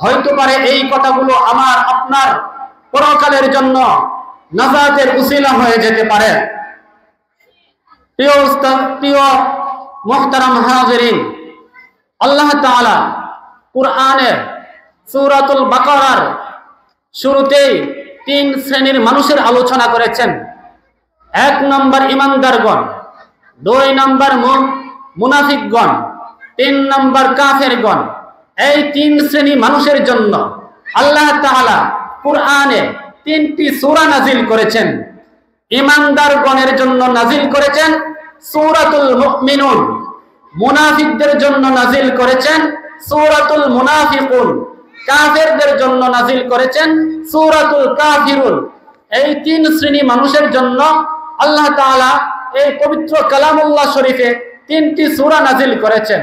হয়তো পারে এই কথাগুলো আমার আপনার পরকালের জন্য নাজাতের উসিলা হয়ে যেতে পারে। প্রিয় মুহতারাম হাজিরিন, আল্লাহ তাআলা কুরআনে সূরাতুল বাকারার শুরুতেই 3 শ্রেণীর মানুষের আলোচনা করেছেন। 1 নম্বর ঈমানদারগণ, 2 নম্বর মুনাফিকগণ, 3 নম্বর কাফেরগণ। এই 3 শ্রেণী মানুষের জন্য আল্লাহ তাআলা কুরআনে 3টি সূরা নাজিল করেছেন। ঈমানদারগণের জন্য নাজিল করেছেন সূরাতুল মুমিনুন, মুনাফিকদের জন্য নাজিল করেছেন সূরাতুল মুনাফিকুন, কাফেরদের জন্য নাজিল করেছেন সূরাতুল কাফিরুন। এই 3 শ্রেণী মানুষের জন্য আল্লাহ তাআলা এই পবিত্র কালামুল্লাহ শরীফে 3টি সূরা নাজিল করেছেন।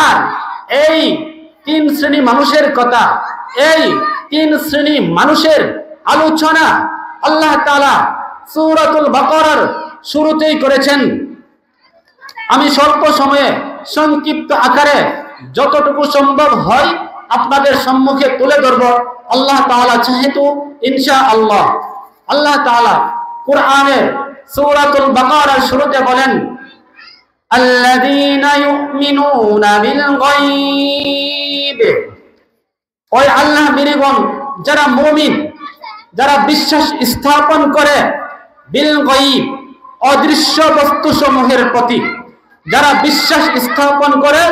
আর এই 3 শ্রেণী মানুষের কথা, এই 3 শ্রেণী মানুষের আলোচনা আল্লাহ তাআলা সূরাতুল বাকারার শুরুতেই করেছেন। আমি স্বল্প সময়ে সংক্ষিপ্ত আকারে যতটুকু সম্ভব হয় আপনাদের সম্মুখে তুলে ধরব আল্লাহ তাআলা চাহেতু ইনশাআল্লাহ। আল্লাহ তাআলা কুরআনের সূরাতুল বাকারার শুরুতে বলেন, আল্লাযীনা ইউমিনুনা বিল গায়ব। ওই আল্লাহ বিরিগণ যারা মুমিন, যারা বিশ্বাস স্থাপন করে বিল গায়ব, অদৃশ্য বস্তুসমূহের প্রতি, যারা বিশ্বাস স্থাপন করে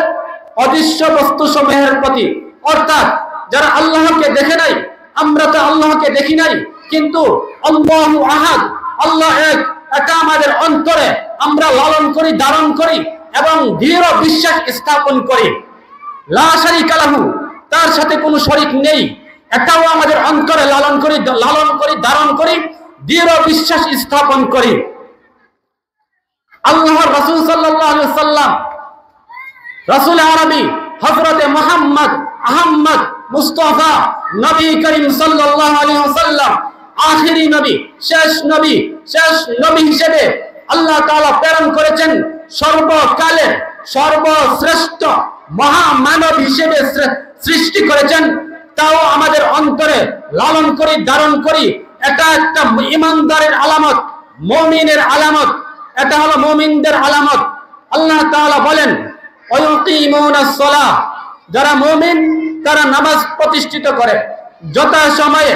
অদৃশ্য বস্তুসমূহের প্রতি, অর্থাৎ যারা আল্লাহকে দেখে নাই, আমরা তো আল্লাহকে দেখি নাই, কিন্তু আল্লাহু আহাদ, আল্লাহ এক, এটা আমাদের অন্তরে আমরা লালন করি, ধারণ করি এবং দৃঢ় বিশ্বাস স্থাপন করি। লা শারীকা লাহু, তার সাথে কোনো শরীক নেই, এটাও আমাদের অন্তরে লালন করি, ধারণ করি, দৃঢ় বিশ্বাস স্থাপন করি। আল্লাহর রাসূল সাল্লাল্লাহু আলাইহি ওয়াসাল্লাম, রাসূল আরবি হযরতে মুহাম্মদ আহমদ মুস্তাফা নবী করিম সাল্লাল্লাহু আলাইহি ওয়াসাল্লাম আখেরি নবী, শেষ নবী হিসেবে আল্লাহ তাআলা প্রেরণ করেছেন। সর্বকালের সর্বশ্রেষ্ঠ মহামানব হিসেবে সৃষ্টি করেছেন। তাও আমাদের অন্তরে লালন করি, ধারণ করি। এটা একটা ঈমানদারের আলামত, মুমিনের আলামত। এটা হলো মুমিনদের আলামত। আল্লাহ তাআলা বলেন, ওয়ায়ুকিমুনাস সালাহ, যারা মুমিন তারা নামাজ প্রতিষ্ঠিত করে, যথাসময়ে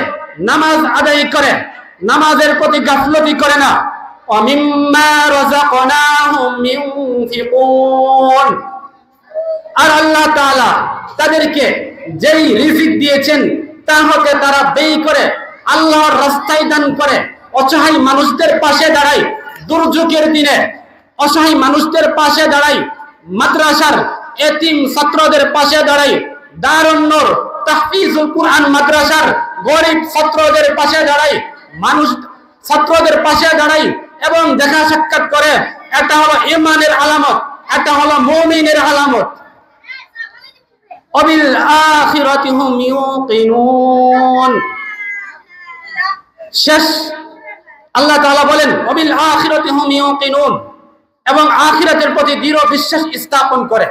নামাজ আদায় করে, নামাজের প্রতি গাফলতি করে না। ওয়া মিম্মা রাযাকনাহুম ইউনফিকুন, আর আল্লাহ তাআলা তাদেরকে যেই রিজিক দিয়েছেন তা হতে তারা ব্যয় করে, আল্লাহর রাস্তায় দান করে, অসহায় মানুষদের পাশে দাঁড়ায়। দুর্যোগের দিনে অসহায় মানুষদের পাশে দাঁড়াই, মাদ্রাসার এতিম ছাত্রদের পাশে দাঁড়াই, দারুন নূর তাহফিজুল কুরআন মাদ্রাসার গরিব ছাত্রদের পাশে দাঁড়াই, মানুষ ছাত্রদের পাশে দাঁড়াই এবং দেখা সাক্ষাৎ করে। এটা হলো ঈমানের আলামত, এটা হলো মুমিনের আলামত। ওয়াবিল আখিরাতি হুম ইউকিনুন। শেষ আল্লাহ তাআলা বলেন, ওয়াবিল আখিরাতি হুম ইউকিনুন, এবং আখিরাতের প্রতি দৃঢ় বিশ্বাস স্থাপন করে,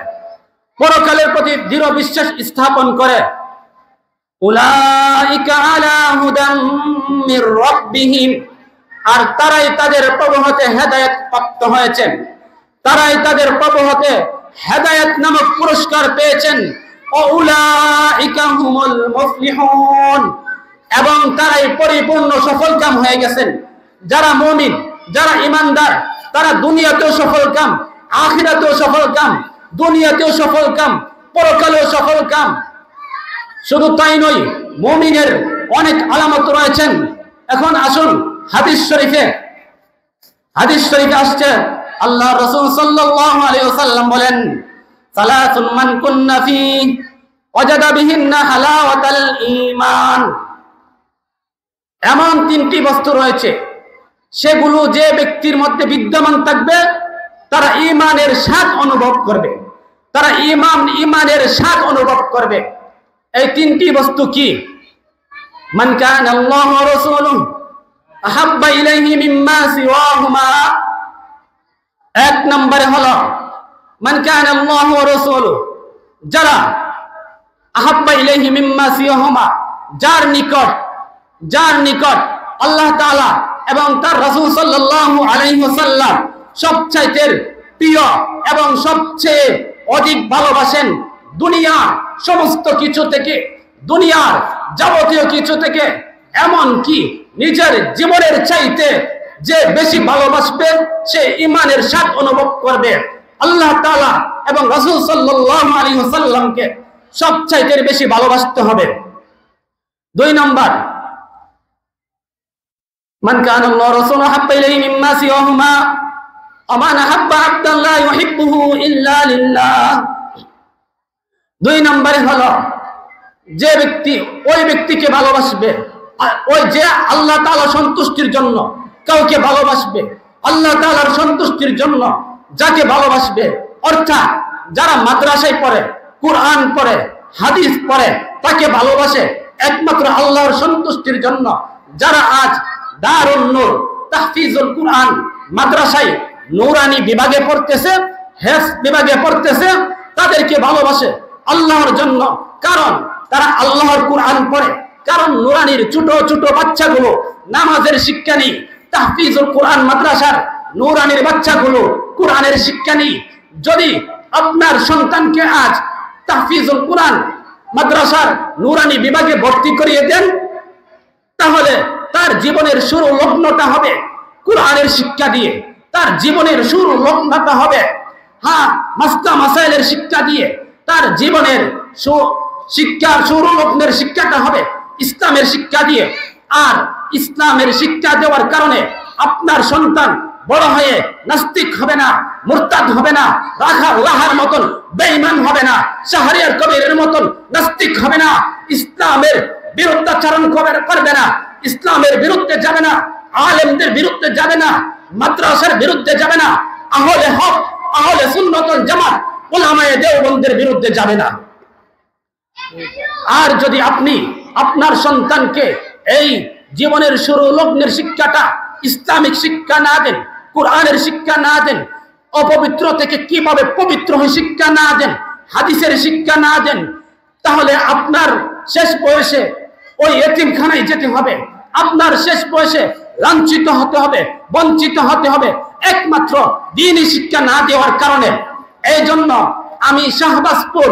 পরকালের প্রতি দৃঢ় বিশ্বাস স্থাপন করে। উলাইকা আলা হুদাম মির রাব্বিহিম, আর তারাই তাদের প্রভু হতে হেদায়েত প্রাপ্ত হয়েছেন, তারাই তাদের প্রভু হতে হেদায়েত নামক পুরস্কার পেয়েছেন। উলাইকা হুমুল মুফলিহুন, এবং তারাই পরিপূর্ণ সফলকাম হয়ে গেছেন। যারা মুমিন, যারা ঈমানদার, তারা দুনিয়াতেও সফলকাম, আখিরাতেও সফলকাম, দুনিয়াতেও সফলকাম, পরকালেও সফলকাম। শুধু তাই নয়, মুমিনের অনেক আলামত রয়েছেন। এখন আসুন হাদিস শরীফে আসছে, আল্লাহ রাসূল সাল্লাল্লাহু আলাইহি ওয়াসাল্লাম বলেন, সালাতুন মান কুন্না ফি ওয়াজাদা বিহিন্না হালাওয়াতাল ঈমান। এমন 3টি বস্তু রয়েছে, সেগুলো যে ব্যক্তির মধ্যে বিদ্যমান থাকবে তারা ঈমানের স্বাদ অনুভব করবে, তারা ঈমানের স্বাদ অনুভব করবে। এই 3টি বস্তু কি? মান কানা আল্লাহু ওয়া রাসূলুহু আহাব্বা ইলাইহি মিম্মা সিওয়াহুমা। 1 নম্বরে হলো মান কানা আল্লাহু ওয়া রাসূলুহু, যারা আহাব্বা ইলাইহি মিম্মা সিয়াহুমা, যার নিকট আল্লাহ তাআলা এবং তার রাসূল সাল্লাল্লাহু আলাইহি ওয়াসাল্লাম সবচাইতে প্রিয় এবং সবচেয়ে অধিক ভালোবাসেন, দুনিয়ার সমস্ত কিছু থেকে, দুনিয়ার যাবতীয় কিছু থেকে, এমন কি নিজের জীবনের চাইতে যে বেশি ভালোবাসবে সে ঈমানের স্বাদ অনুভব করবে। আল্লাহ তাআলা এবং রাসূল সাল্লাল্লাহু আলাইহি ওয়াসাল্লামকে সবচাইতে বেশি ভালোবাসতে হবে। 2 নম্বর, মান কানা আল্লাহু রাসূলুহু হাব্বা ইলাইহি মিম্মা সিওয়াহুমা ওয়া মান আহাব্বা আবদান লা ইউহিব্বুহু ইল্লা লিল্লাহ। 2 নম্বরে হলো যে ব্যক্তি ওই ব্যক্তিকে ভালোবাসবে, ওই যে আল্লাহ তাআলা সন্তুষ্টির জন্য কাউকে ভালোবাসবে, আল্লাহ তাআলার সন্তুষ্টির জন্য যাকে ভালোবাসবে, অর্থাৎ যারা মাদ্রাসায় পড়ে, কুরআন পড়ে, হাদিস পড়ে, তাকে ভালোবাসে একমাত্র আল্লাহর সন্তুষ্টির জন্য। যারা আজ দারুন নূর তাহফিজুল কুরআন মাদ্রাসায় নূরানি বিভাগে পড়তেছে, হেফজ বিভাগে পড়তেছে, তাদেরকে ভালোবাসে আল্লাহর জন্য, কারণ তারা আল্লাহর কুরআন পড়ে। কারণ নূরানির ছোট ছোট বাচ্চাগুলো নামাজের শিক্ষা নেই, তাহফিজুল কুরআন মাদ্রাসার নূরানির বাচ্চাগুলো কুরআনের শিক্ষা নেই। যদি আপনার সন্তানকে আজ তাহফিজুল কুরআন মাদ্রাসার নূরানি বিভাগে ভর্তি করিয়ে দেন, তাহলে তার জীবনের শুরু লগ্নটা হবে কুরআনের শিক্ষা দিয়ে, তার জীবনের শুরু লগ্নটা হবে মাসলা মাসাইলের শিক্ষা দিয়ে, তার জীবনের শিক্ষার শুরু লগ্নের শিক্ষাটা হবে ইসলামের শিক্ষা দিয়ে। আর ইসলামের শিক্ষা দেওয়ার কারণে আপনার সন্তান বড় হয়ে নাস্তিক হবে না, মুরতাদ হবে না, রাহার মতন বেঈমান হবে না, শাহরিয়ার কবিরের মতন নাস্তিক হবে না, ইসলামের বিরুদ্ধাচরণ করবে না, ইসলামের বিরুদ্ধে যাবে না, আলেমদের বিরুদ্ধে যাবে না, মাদ্রাসার বিরুদ্ধে যাবে না, আহলে হক, আহলে সুন্নাত ওয়াল জামাত, উলামায়ে দেওবন্দের বিরুদ্ধে যাবে না। আর যদি আপনি আপনার সন্তানকে এই জীবনের শুরু লগ্নের শিক্ষাটা, ইসলামিক শিক্ষা না দেন, কুরআনের শিক্ষা না দেন, অপবিত্র থেকে কিভাবে পবিত্র হয়ে শিক্ষা না দেন, হাদিসের শিক্ষা না দেন, তাহলে আপনার শেষ বয়সে ওই এতিমখানায় যেতে হবে, আপনার শেষ বয়সে লাঞ্ছিত হতে হবে, বঞ্চিত হতে হবে একমাত্র দ্বীনি শিক্ষা না দেওয়ার কারণে। এই জন্য আমি শাহবাজপুর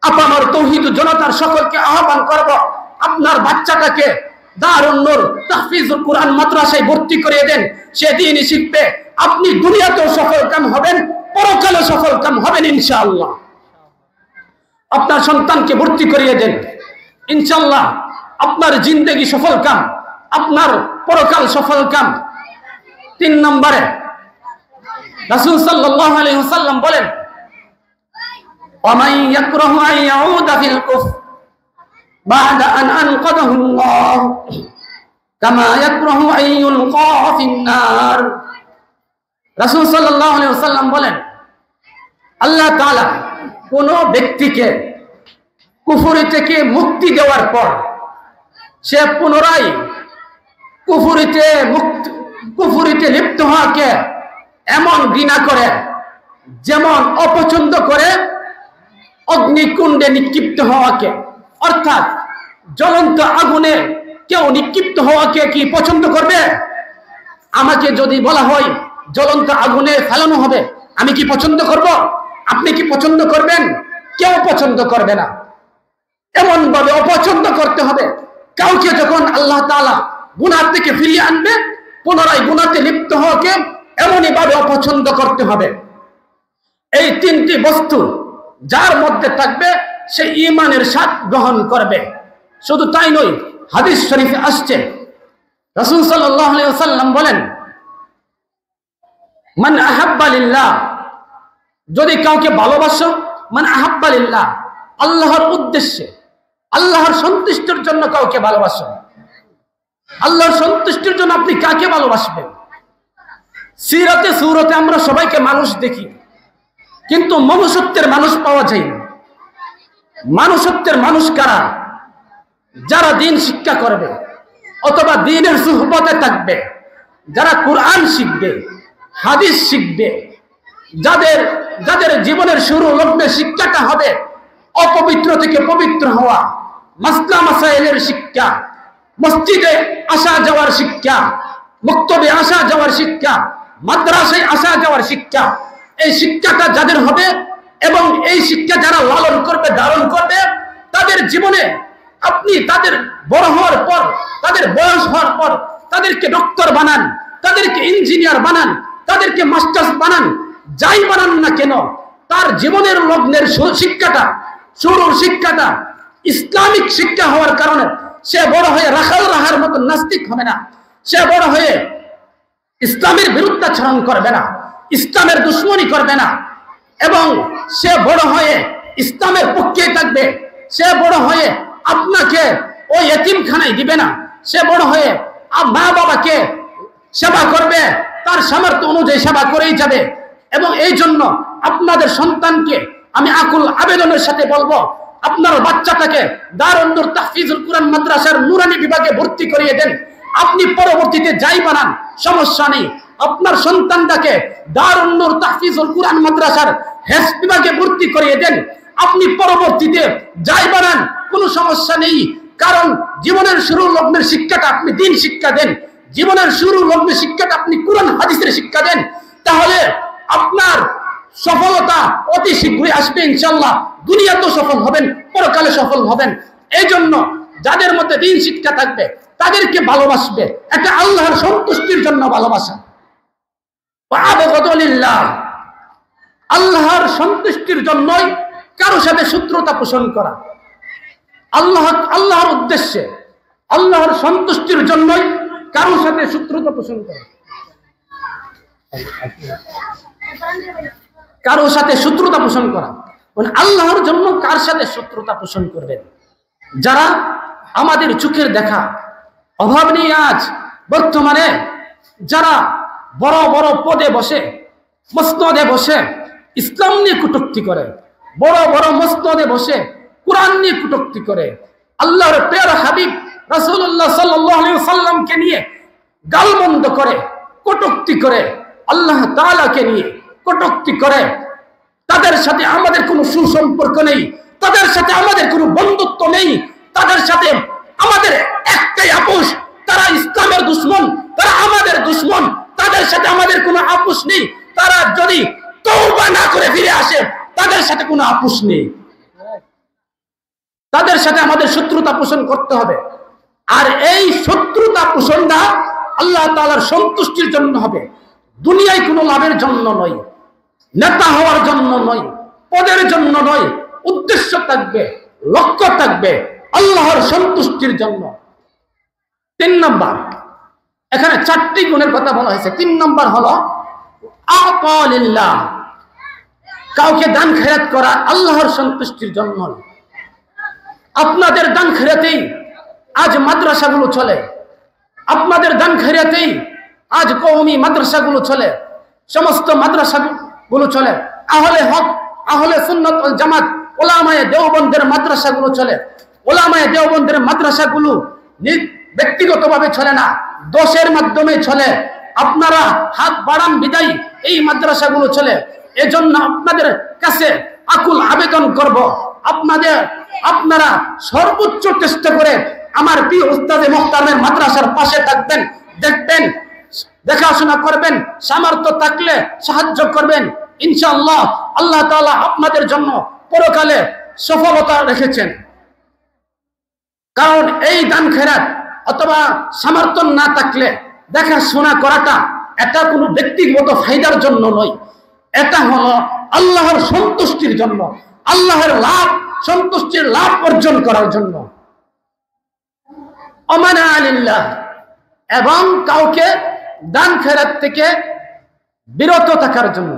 আপামর তৌহিদ জনতার সকলকে আহ্বান করব, আপনার বাচ্চাটাকে দারুন নূর তাহফিজুল কুরআন মাদ্রাসায় ভর্তি করিয়ে দেন, সে দ্বীনি শিখবে, আপনি দুনিয়াতেও সফলকাম হবেন, পরকালে সফলকাম হবেন ইনশাআল্লাহ। আপনার সন্তানকে ভর্তি করিয়ে দেন, ইনশাআল্লাহ আপনার জিন্দেগি সফলকাম, আপনার পরকাল সফলকাম। 3 নম্বরে রাসূল সাল্লাল্লাহু আলাইহি ওয়াসাল্লাম বলেন, ওয়ামান ইয়াকরাহু আন ইয়াউদা ফিল কুফর বা'দা আন আনকাদাহু আল্লাহ কামা ইয়াকরাহু আন ইউলকা ফিন নার। রাসূল সাল্লাল্লাহু আলাইহি ওয়াসাল্লাম বলেন, আল্লাহ তাআলা কোন ব্যক্তিকে কুফরি থেকে মুক্তি দেওয়ার পর সে পুনরায় কুফরিতে লিপ্ত হওয়াকে এমন ঘৃণা করে যেমন অপছন্দ করে অগ্নিকুণ্ডে নিক্ষিপ্ত হওয়াকে। অর্থাৎ জ্বলন্ত আগুনে কেউ নিক্ষিপ্ত হওয়াকে কি পছন্দ করবে? আমাকে যদি বলা হয় জ্বলন্ত আগুনে ফেলানো হবে, আমি কি পছন্দ করব? আপনি কি পছন্দ করবেন? কেউ পছন্দ করবে না। এমন ভাবে অপছন্দ করতে হবে, কাউকে যখন আল্লাহ তাআলা গুনাহ থেকে ফিরিয়ে আনবে, পুনরায় গুনাহতে লিপ্ত হওয়াকে এমনই ভাবে অপছন্দ করতে হবে। এই 3টি বস্তু যার মধ্যে থাকবে সে ঈমানের স্বাদ গ্রহণ করবে। শুধু তাই নয়, হাদিস শরীফে আসছে রাসূল সাল্লাল্লাহু আলাইহি ওয়াসাল্লাম বলেন, মান আহাব্বা লিল্লাহ, যদি কাউকে ভালোবাসো, মান আহাব্বা লিল্লাহ, আল্লাহর উদ্দেশ্যে, আল্লাহর সন্তুষ্টির জন্য কাউকে ভালোবাসো। আল্লাহর সন্তুষ্টির জন্য আপনি কাকে ভালোবাসবেন? সিরাতে সুরতে আমরা সবাইকে মানুষ দেখি, কিন্তু মনুষ্যত্বের মানুষ পাওয়া যায় না। মানুষত্বের মানুষ কারা? যারা দ্বীন শিক্ষা করবে অথবা দ্বীনের সুহবতে থাকবে, যারা কুরআন শিখবে, হাদিস শিখবে, যাদের জীবনের শুরু লগ্নে শিক্ষাটা হবে অপবিত্র থেকে পবিত্র হওয়া, মাসলা মাসাইলের শিক্ষা, মসজিদে আসা যাওয়ার শিক্ষা, মক্তবে আসা যাওয়ার শিক্ষা, মাদ্রাসায় আসা যাওয়ার শিক্ষা, এই শিক্ষাটা যাদের হবে এবং এই শিক্ষা যারা লালন করবে, ধারণ করবে, তাদের জীবনে আপনি তাদের বড় হওয়ার পর, তাদের বয়স হওয়ার পর তাদেরকে ডক্টর বানান, তাদেরকে ইঞ্জিনিয়ার বানান, তাদেরকে মাস্টার্স বানান, যাই বানান না কেন, তার জীবনের লগ্নের শিক্ষাটা, শুরুর শিক্ষাটা ইসলামিক শিক্ষা হওয়ার কারণে সে বড় হয়ে রাখার মতো নাস্তিক হবে না, সে বড় হয়ে ইসলামের বিরুদ্ধাচরণ করবে না, ইসলামের দুশ্মনী করবে না, এবং সে বড় হয়ে ইসলামের পক্ষে থাকবে। সে বড় হয়ে আপনাকে ওই এতিমখানায় দিবে না, সে বড় হয়ে মা বাবাকে সেবা করবে, তার সামর্থ্য অনুযায়ী সেবা করেই যাবে। এবং এই জন্য আপনাদের সন্তানকে আমি আকুল আবেদনের সাথে বলবো, আপনার বাচ্চাটাকে দারুন নূর তাহফিজুল কুরআন মাদ্রাসার নুরানি বিভাগে ভর্তি করিয়ে দেন। আপনি পরবর্তীতে যাই বানান সমস্যা নেই, আপনার সন্তানটাকে দারুন নূর তাহফিজুল কুরআন মাদ্রাসার হেফজ বিভাগে ভর্তি করিয়ে দেন। আপনি পরবর্তীতে যাই বানান কোনো সমস্যা নেই, কারণ জীবনের শুরু লগ্নের শিক্ষাটা আপনি দিন শিক্ষা দেন, জীবনের শুরু লগ্নের শিক্ষাটা আপনি কুরআন হাদিসের শিক্ষা দেন, তাহলে আপনার সফলতা অতি শীঘ্রই আসবে ইনশাআল্লাহ। দুনিয়াতে সফল হবেন, পরকালে সফল হবেন। এই জন্য যাদের মধ্যে দিন শিক্ষা থাকবে তাদেরকে ভালোবাসবে, এটা আল্লাহর সন্তুষ্টির জন্য ভালোবাসা। আল্লাহর সন্তুষ্টির জন্যই কারো সাথে শত্রুতা পোষণ করা, আল্লাহর উদ্দেশ্যে, আল্লাহর সন্তুষ্টির জন্যই কারো সাথে শত্রুতা পোষণ করা, কারো সাথে শত্রুতা পোষণ করা। আল্লাহর জন্য কার সাথে শত্রুতা পোষণ করবেন? যারা আমাদের চোখের দেখা অভাব নেই, আজ বর্তমানে যারা বড় বড় পদে বসে, মসনদে বসে ইসলাম নিয়ে কটূক্তি করে, বড় বড় মসনদে বসে কুরআন নিয়ে কটূক্তি করে, আল্লাহর প্রিয় হাবিব রাসূলুল্লাহ সাল্লাল্লাহু আলাইহি ওয়াসাল্লামকে নিয়ে গালমন্দ করে, কটূক্তি করে, আল্লাহ তাআলাকে নিয়ে কটূক্তি করে, তাদের সাথে আমাদের কোনো সুসম্পর্ক নেই, তাদের সাথে আমাদের কোনো বন্ধুত্ব নেই, তাদের সাথে আমাদের একটাই আপোষ, তারা ইসলামের দুশমন, তারা আমাদের দুশমন, তাদের সাথে আমাদের কোনো আপোষ নেই। তারা যদি তওবা না করে ফিরে আসে তাদের সাথে কোনো আপোষ নেই, তাদের সাথে আমাদের শত্রুতা পোষণ করতে হবে। আর এই শত্রুতা পোষণটা আল্লাহ তাআলার সন্তুষ্টির জন্য হবে, দুনিয়ায় কোনো লাভের জন্য নয়, নেতা হওয়ার জন্য নয়, পদের জন্য নয়। উদ্দেশ্য থাকবে, লক্ষ্য থাকবে আল্লাহর সন্তুষ্টির জন্য। 3 নম্বর, এখানে 4টি গুণের কথা বলা হয়েছে। 3 নম্বর হলো আতালিল্লাহ, কাউকে দান খেরাত করা আল্লাহর সন্তুষ্টির জন্য। আপনাদের দান খেরাতেই আজ মাদ্রাসাগুলো চলে, আপনাদের দান খেরাতেই আজ কওমি মাদ্রাসাগুলো চলে, সমস্ত মাদ্রাসাগুলো চলে, আহলে হক, আহলে সুন্নাত ওয়াল জামাত, উলামায়ে দেওবন্দের মাদ্রাসাগুলো চলে। উলামায়ে দেওবন্দের মাদ্রাসাগুলো ব্যক্তিগতভাবে চলে না, দোষের মাধ্যমে চলে। আপনারা হাত বাড়ান বিদায় এই মাদ্রাসাগুলো চলে। এজন্য আপনাদের কাছে আকুল আবেদন করব, আপনারা সর্বোচ্চ চেষ্টা করে আমার প্রিয় উস্তাদে মুহতারামের মাদ্রাসার পাশে থাকবেন, দেখবেন, দেখাশোনা করবেন, সামর্থ্য থাকলে সাহায্য করবেন। ইনশাআল্লাহ আল্লাহ তাআলা আপনাদের জন্য পরকালে সফলতা রেখেছেন। কারণ এই দান খেরাত অথবা সামর্থ্য না থাকলে দেখাশোনা করাটা এটা কোনো ব্যক্তিগত ফায়দার জন্য নয়, এটা হলো আল্লাহর সন্তুষ্টির জন্য, আল্লাহর লাভ, সন্তুষ্টির লাভ অর্জন করার জন্য। আমানা আলিল্লাহ, এবং কাউকে দান খেরাত থেকে বিরত থাকার জন্য।